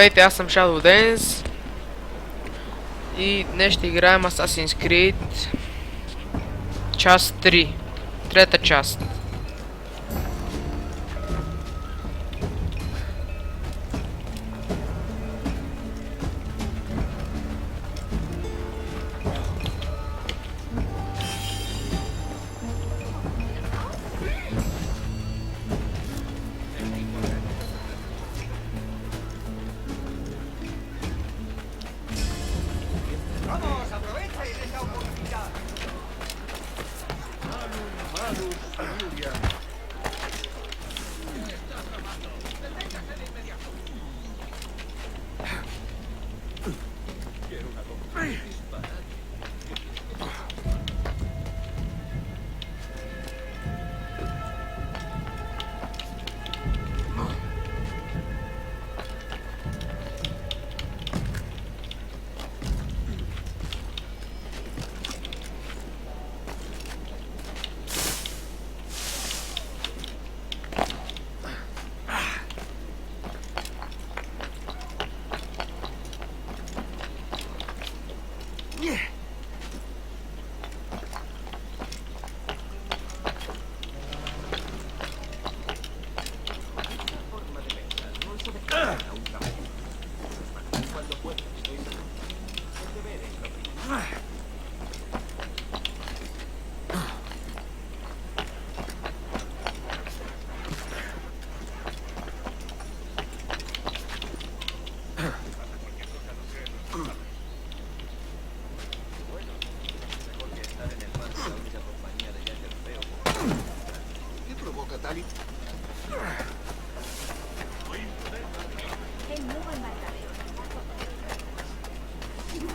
Здравейте, аз съм Shadow Dance и днес ще играем Assassin's Creed част 3, трета част. Vamos, aprovechen esta oportunidad. ¿Qué provoca tal?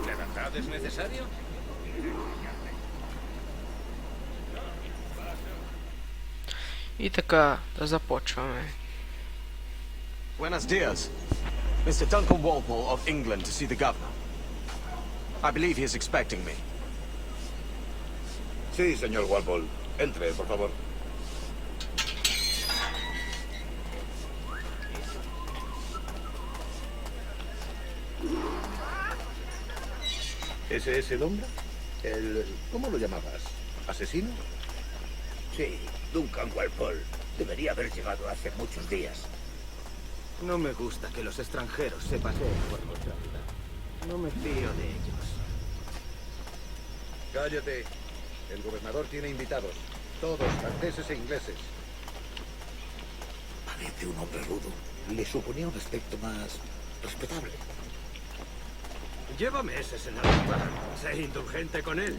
¿De verdad es necesario? И така, да започваме. Buenos dias. Mr. Duncan Walpole of England to see the governor. I believe he is expecting me. Sí, señor Walpole. Entre, por favor. ¿Ese es el hombre? ¿Cómo lo llamabas? ¿Asesino? Sí, Duncan Walpole. Debería haber llegado hace muchos días. No me gusta que los extranjeros se paseen por nuestra vida. No me fío de ellos. Cállate. El gobernador tiene invitados. Todos franceses e ingleses. Parece un hombre rudo. Le suponía un aspecto más respetable. Lleva meses en Europa. Sé indulgente con él.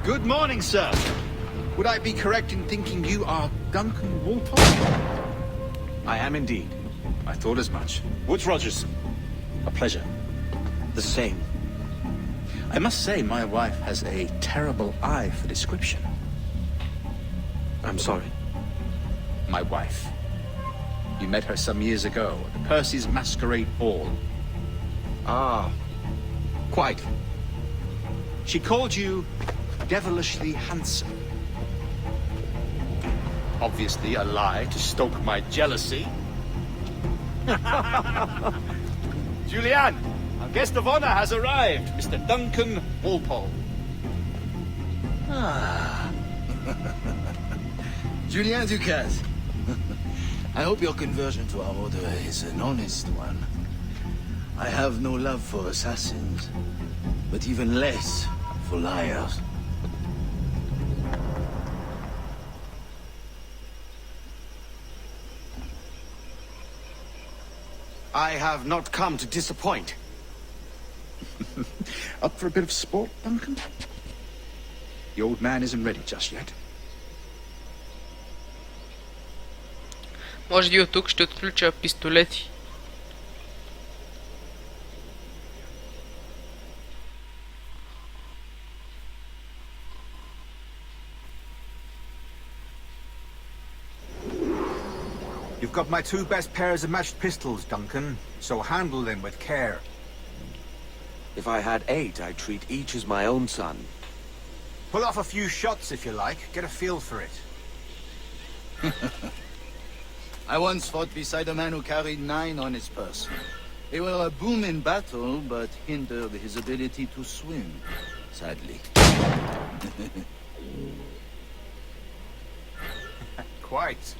Good morning, sir. Would I be correct in thinking you are Duncan Walpole? I am indeed. I thought as much. Woods Rogers. A pleasure. The same. I must say my wife has a terrible eye for description. I'm sorry. My wife. You met her some years ago at the Percy's Masquerade Ball. Ah, quite. She called you devilishly handsome. Obviously a lie to stoke my jealousy. Julianne, our guest of honor has arrived, Mr. Duncan Walpole. Julien Ducasse. I hope your conversion to our order is an honest one. I have no love for assassins, but even less for liars. I have not come to disappoint. Up for a bit of sport, Duncan? The old man isn't ready just yet. Може би от тук ще отключа пистолети. You've got my 2 best pairs of matched pistols, Duncan, so handle them with care. If I had 8, I'd treat each as my own son. Pull off a few shots if you like, get a feel for it. I once fought beside a man who carried 9 on his person. They were a boom in battle, but hindered his ability to swim, sadly. Quite.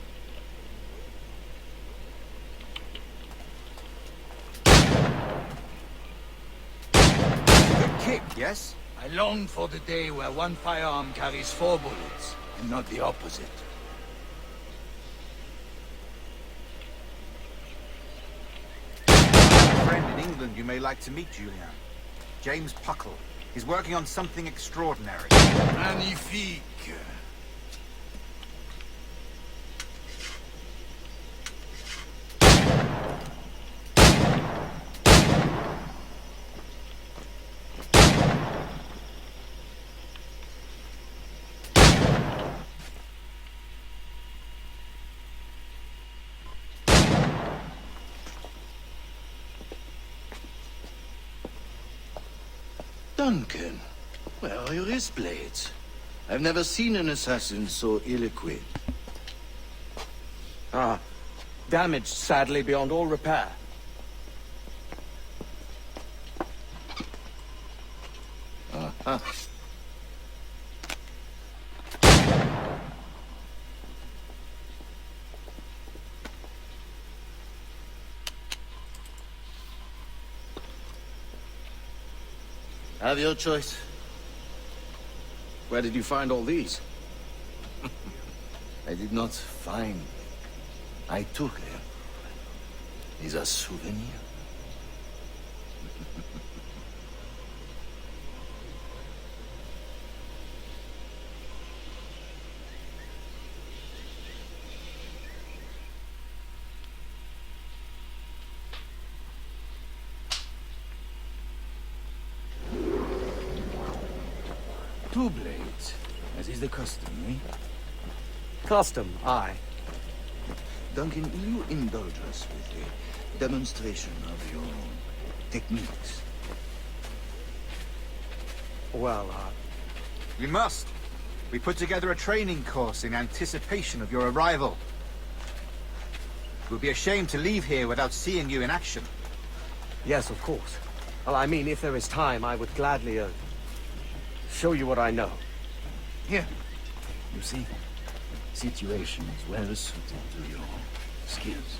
Good kick, yes? I long for the day where one firearm carries 4 bullets, and not the opposite. A friend in England you may like to meet, Julian. James Puckle. He's working on something extraordinary. Magnifique. Duncan, where are your wrist blades? I've never seen an assassin so ill-equipped. Damaged, sadly, beyond all repair. Have your choice. Where did you find all these? I did not find. I took them. These are souvenirs. Two blades, as is the custom, eh? Custom, aye. Duncan, will you indulge us with a demonstration of your techniques? Well, We must. We put together a training course in anticipation of your arrival. It would be a shame to leave here without seeing you in action. yes, of course. Well, I mean, if there is time, I would gladly, show you what I know. Here. You see, situation is well suited to your skills.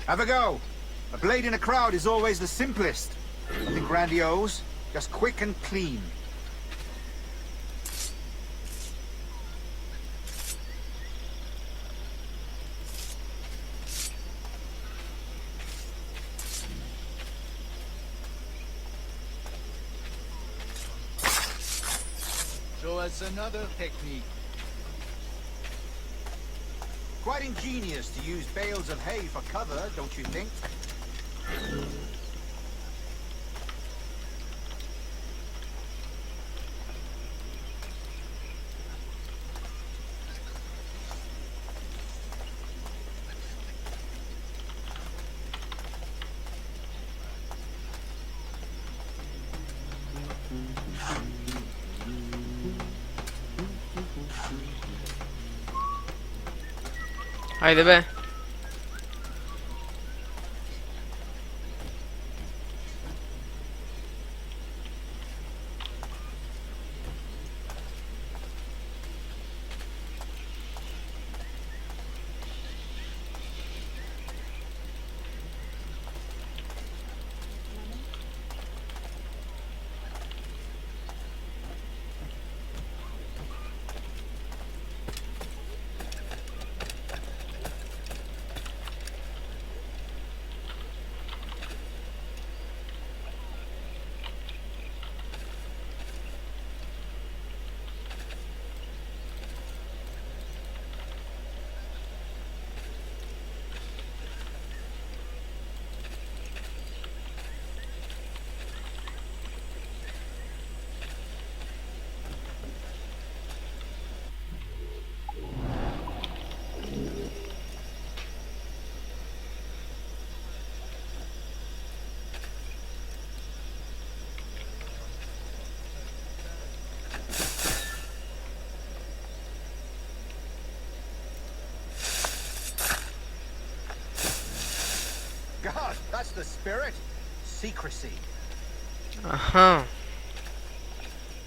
Have a go. A blade in a crowd is always the simplest. Nothing grandiose, just quick and clean. Show us another technique. Quite ingenious to use bales of hay for cover, don't you think? Haydi be. the spirit? Secrecy. Aha.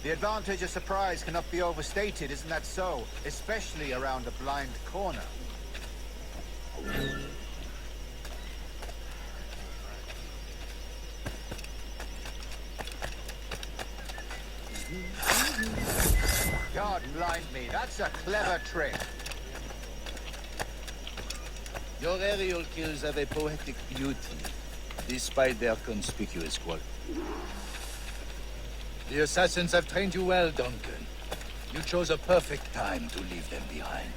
The advantage of surprise cannot be overstated, isn't that so? Especially around a blind corner. God blind me, that's a clever trick. Your aerial kills have a poetic beauty, despite their conspicuous quality. The assassins have trained you well, Duncan. You chose a perfect time to leave them behind.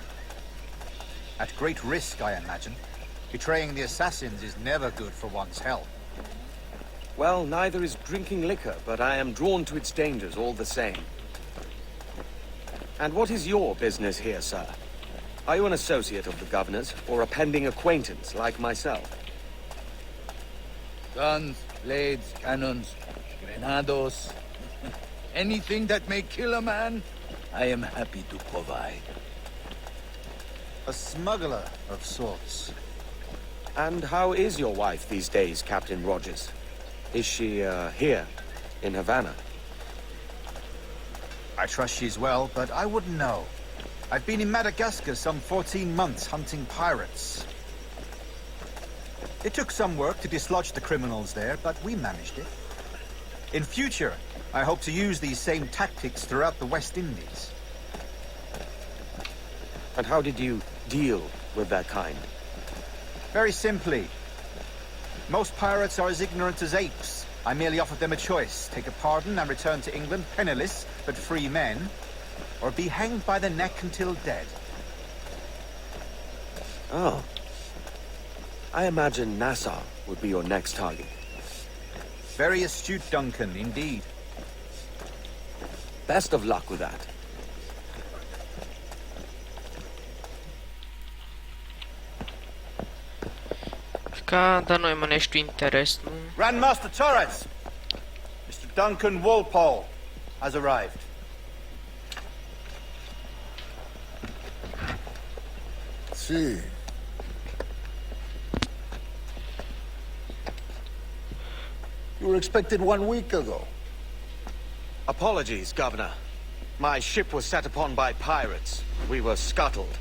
At great risk, I imagine. Betraying the assassins is never good for one's health. Well, neither is drinking liquor, but I am drawn to its dangers all the same. And what is your business here, sir? Are you an associate of the governor's, or a pending acquaintance like myself? Guns, blades, cannons, grenados. Anything that may kill a man, I am happy to provide. A smuggler of sorts. And how is your wife these days, Captain Rogers? Is she, here, in Havana? I trust she's well, but I wouldn't know. I've been in Madagascar some 14 months hunting pirates. It took some work to dislodge the criminals there, but we managed it. In future, I hope to use these same tactics throughout the West Indies. And how did you deal with that kind? Very simply. Most pirates are as ignorant as apes. I merely offered them a choice. Take a pardon and return to England penniless, but free men, or be hanged by the neck until dead. Oh. I imagine Nassau would be your next target. Very astute, Duncan, indeed. Best of luck with that. Ca da noi mă nești interes, nu? Grandmaster Torres! Mr. Duncan Walpole has arrived. See. You were expected 1 week ago. Apologies, Governor. My ship was set upon by pirates. We were scuttled.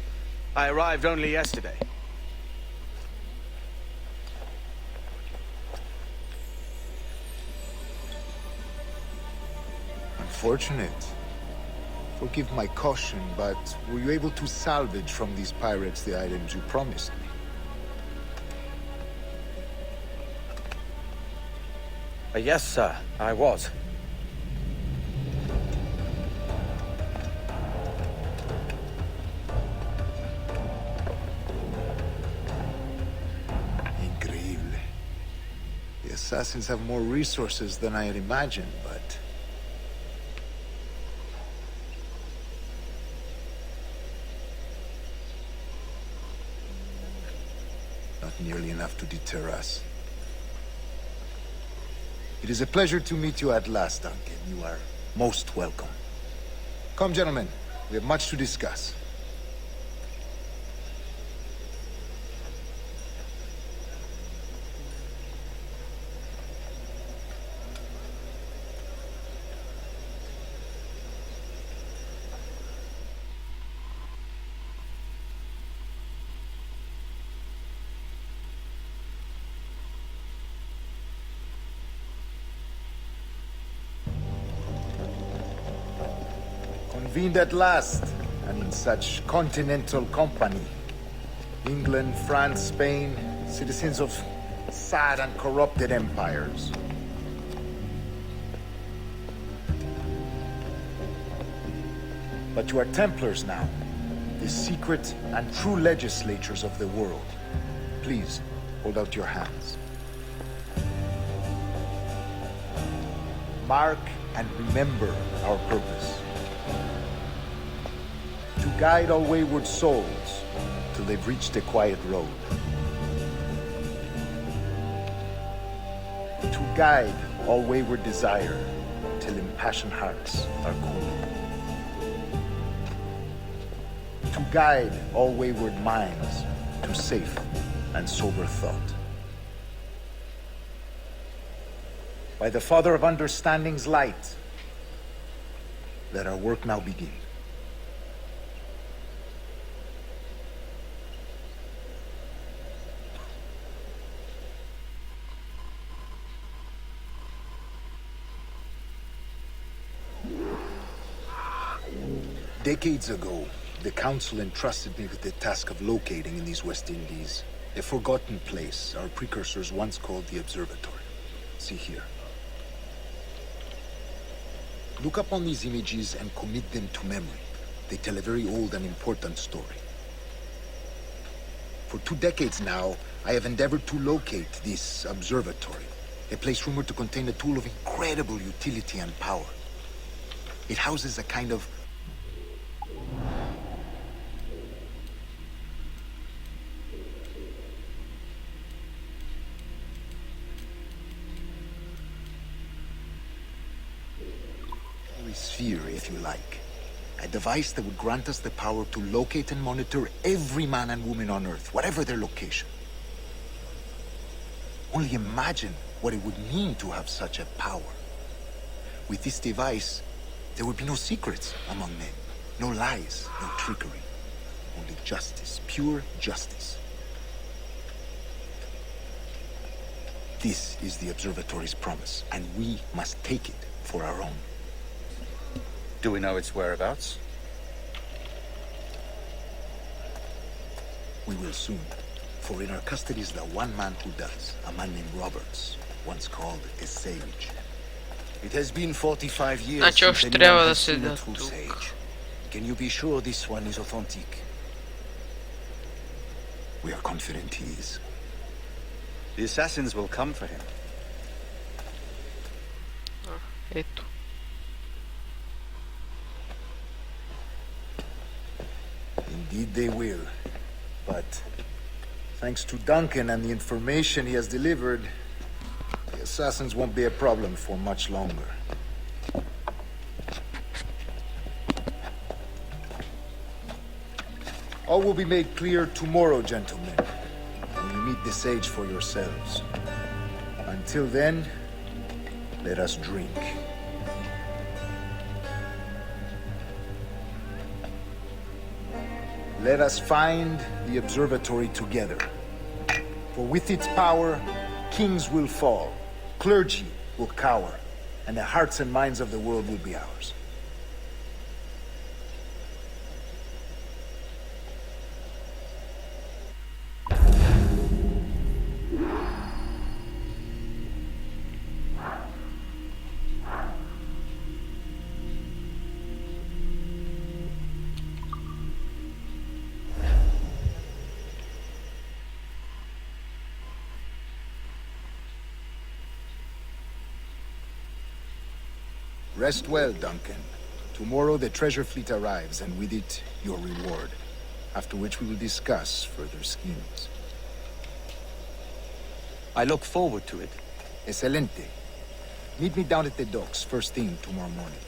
I arrived only yesterday. Unfortunate. Forgive my caution, but were you able to salvage from these pirates the items you promised me? Yes, sir, I was. Increíble. The assassins have more resources than I had imagined, but... not nearly enough to deter us. It is a pleasure to meet you at last, Duncan. You are most welcome. Come, gentlemen. We have much to discuss. Convened at last, and in such continental company. England, France, Spain, citizens of sad and corrupted empires. But you are Templars now, the secret and true legislators of the world. Please, hold out your hands. Mark and remember our purpose. To guide all wayward souls till they've reached the quiet road. To guide all wayward desire till impassioned hearts are cooled. To guide all wayward minds to safe and sober thought. By the Father of Understanding's light, let our work now begin. Decades ago, the Council entrusted me with the task of locating in these West Indies a forgotten place our precursors once called the Observatory. See here. Look upon these images and commit them to memory. They tell a very old and important story. For 2 decades now, I have endeavored to locate this observatory, a place rumored to contain a tool of incredible utility and power. It houses a kind of sphere, if you like. A device that would grant us the power to locate and monitor every man and woman on Earth, whatever their location. Only imagine what it would mean to have such a power. With this device, there would be no secrets among men, no lies, no trickery. Only justice, pure justice. This is the observatory's promise, and we must take it for our own. Do we know its whereabouts? We will soon. For in our custody is the one man who does, a man named Roberts, once called a sage. It has been 45 years Значи since още anyone трябва да has seen седя a true тук. sage. Can you be sure this one is authentic? We are confident he is. The assassins will come for him. Ето. Indeed they will. But thanks to Duncan and the information he has delivered, the assassins won't be a problem for much longer. All will be made clear tomorrow, gentlemen, when you meet the sage for yourselves. Until then, let us drink. Let us find the observatory together. For with its power, kings will fall, clergy will cower, and the hearts and minds of the world will be ours. Rest well, Duncan. Tomorrow the treasure fleet arrives, and with it, your reward. After which we will discuss further schemes. I look forward to it. Excelente. Meet me down at the docks first thing tomorrow morning.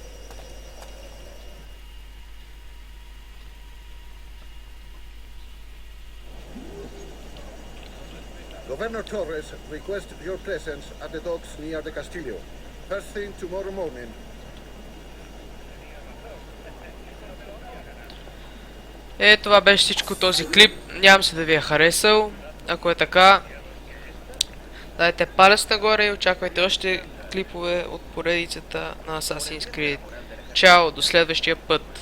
Governor Torres requests your presence at the docks near the Castillo. First thing tomorrow morning. Това беше всичко този клип. Надявам се да ви е харесал. Ако е така, дайте палец нагоре и очаквайте още клипове от поредицата на Assassin's Creed. Чао, до следващия път!